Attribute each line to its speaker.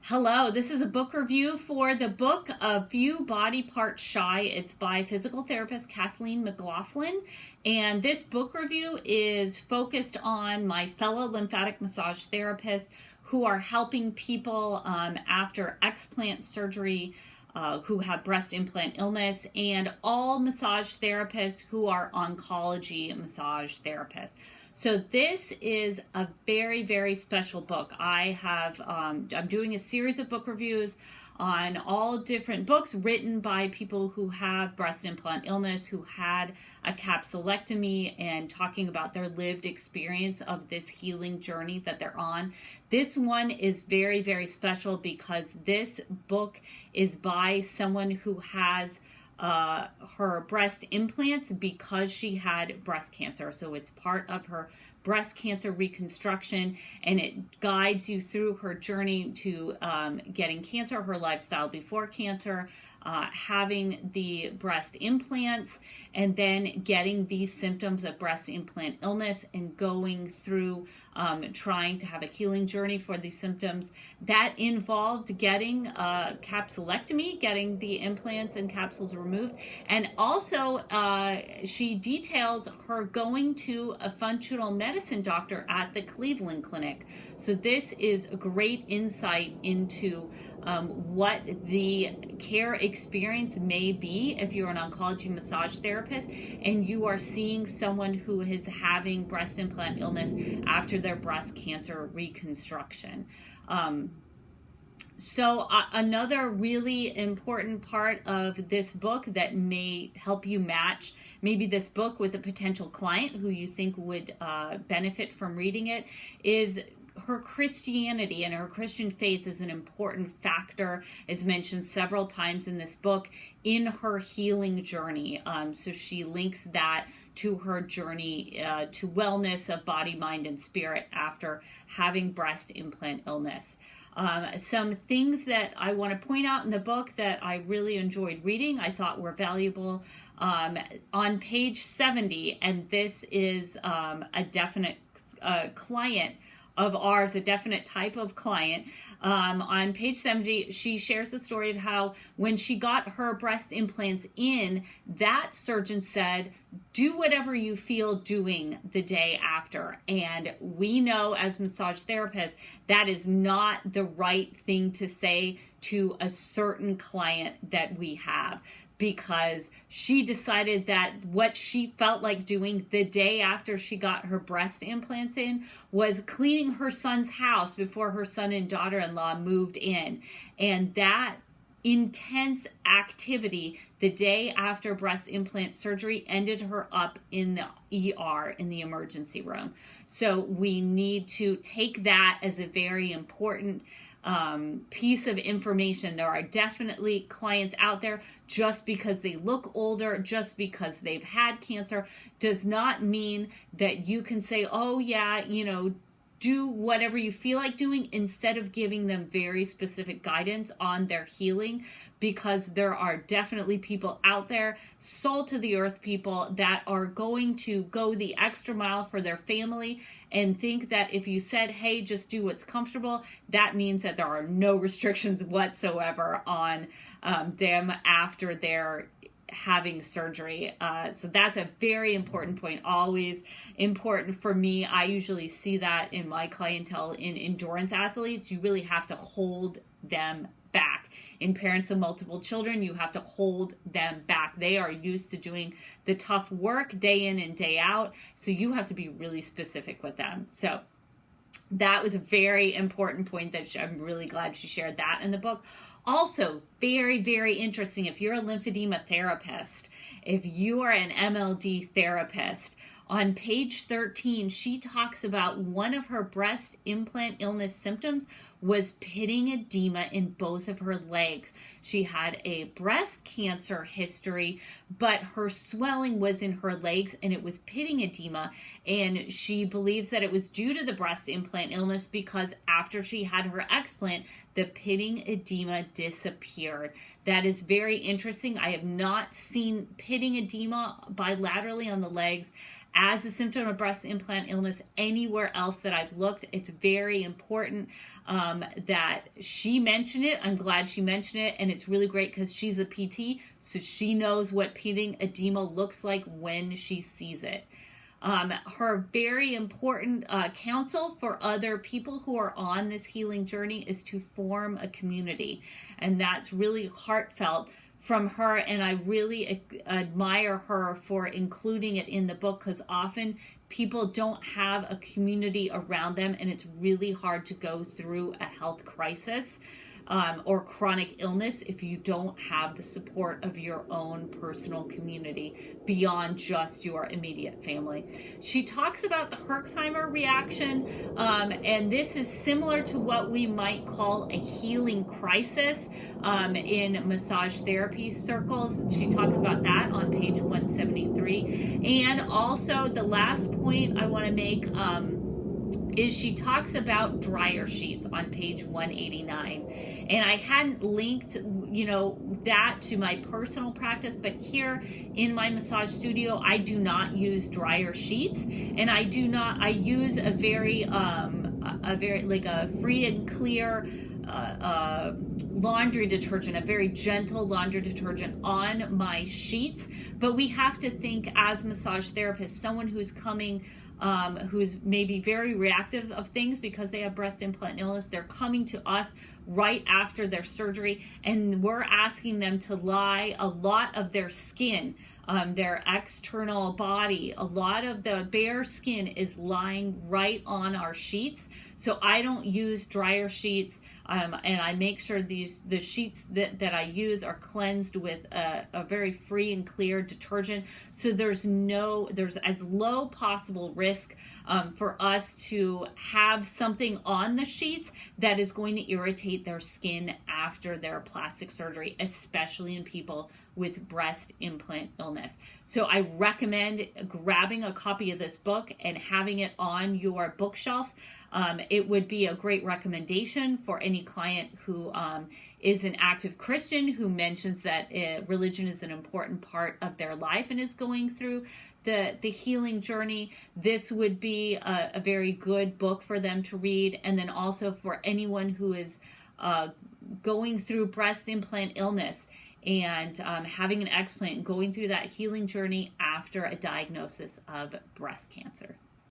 Speaker 1: Hello, this is a book review for the book A Few Body Parts Shy. It's by physical therapist Kathleen McLaughlin. And this book review is focused on my fellow lymphatic massage therapists who are helping people after explant surgery who have breast implant illness, and all massage therapists who are oncology massage therapists. So this is a very, very special book. I'm doing a series of book reviews on all different books written by people who have breast implant illness, who had a capsulectomy, and talking about their lived experience of this healing journey that they're on. This one is very, very special because this book is by someone who has her breast implants because she had breast cancer. So it's part of her breast cancer reconstruction, and it guides you through her journey to getting cancer, her lifestyle before cancer, having the breast implants, and then getting these symptoms of breast implant illness and going through trying to have a healing journey for these symptoms. That involved getting a capsulectomy, getting the implants and capsules removed. And also she details her going to a functional medicine doctor at the Cleveland Clinic. So this is a great insight into what the care experience may be if you're an oncology massage therapist and you are seeing someone who is having breast implant illness after their breast cancer reconstruction. So another really important part of this book that may help you match maybe this book with a potential client who you think would benefit from reading it is her Christianity, and her Christian faith is an important factor, as mentioned several times in this book, in her healing journey. So she links that to her journey to wellness of body, mind, and spirit after having breast implant illness. Some things that I want to point out in the book that I really enjoyed reading, I thought were valuable. On page 70, and this is a definite client of ours, a definite type of client. On page 70, she shares the story of how when she got her breast implants in, that surgeon said, do whatever you feel doing the day after. And we know as massage therapists, that is not the right thing to say to a certain client that we have, because she decided that what she felt like doing the day after she got her breast implants in was cleaning her son's house before her son and daughter-in-law moved in. And that intense activity the day after breast implant surgery ended her up in the ER, in the emergency room. So we need to take that as a very important piece of information. There are definitely clients out there, just because they look older, just because they've had cancer, does not mean that you can say, oh yeah, do whatever you feel like doing, instead of giving them very specific guidance on their healing, because there are definitely people out there, salt of the earth people, that are going to go the extra mile for their family and think that if you said, hey, just do what's comfortable, that means that there are no restrictions whatsoever on them after they're having surgery. So that's a very important point, always important for me. I usually see that in my clientele in endurance athletes. You really have to hold them back. In parents of multiple children, you have to hold them back. They are used to doing the tough work day in and day out, so you have to be really specific with them. So that was a very important point that I'm really glad she shared that in the book. Also, very, very interesting, if you're a lymphedema therapist, if you are an MLD therapist, on page 13, she talks about one of her breast implant illness symptoms was pitting edema in both of her legs. She had a breast cancer history, but her swelling was in her legs and it was pitting edema. And she believes that it was due to the breast implant illness because after she had her explant, the pitting edema disappeared. That is very interesting. I have not seen pitting edema bilaterally on the legs as a symptom of breast implant illness anywhere else that I've looked. It's very important that she mentioned it. I'm glad she mentioned it, and it's really great because she's a PT, so she knows what pitting edema looks like when she sees it. Her very important counsel for other people who are on this healing journey is to form a community, and that's really heartfelt from her, and I really admire her for including it in the book, because often people don't have a community around them, and it's really hard to go through a health crisis or chronic illness if you don't have the support of your own personal community beyond just your immediate family. She talks about the Herxheimer reaction, and this is similar to what we might call a healing crisis in massage therapy circles. She talks about that on page 173. And also the last point I want to make is she talks about dryer sheets on page 189. And I hadn't linked, that to my personal practice, but here in my massage studio, I do not use dryer sheets, and I use a very like a free and clear laundry detergent, a very gentle laundry detergent on my sheets. But we have to think, as massage therapists, someone who's coming who's maybe very reactive of things because they have breast implant illness, they're coming to us right after their surgery, and we're asking them to lie a lot of their skin, their external body, a lot of the bare skin is lying right on our sheets. So I don't use dryer sheets, and I make sure the sheets that I use are cleansed with a very free and clear detergent. So there's as low possible risk for us to have something on the sheets that is going to irritate their skin after their plastic surgery, especially in people with breast implant illness. So I recommend grabbing a copy of this book and having it on your bookshelf. It would be a great recommendation for any client who is an active Christian, who mentions that religion is an important part of their life and is going through the healing journey. This would be a very good book for them to read. And then also for anyone who is going through breast implant illness and having an explant, going through that healing journey after a diagnosis of breast cancer.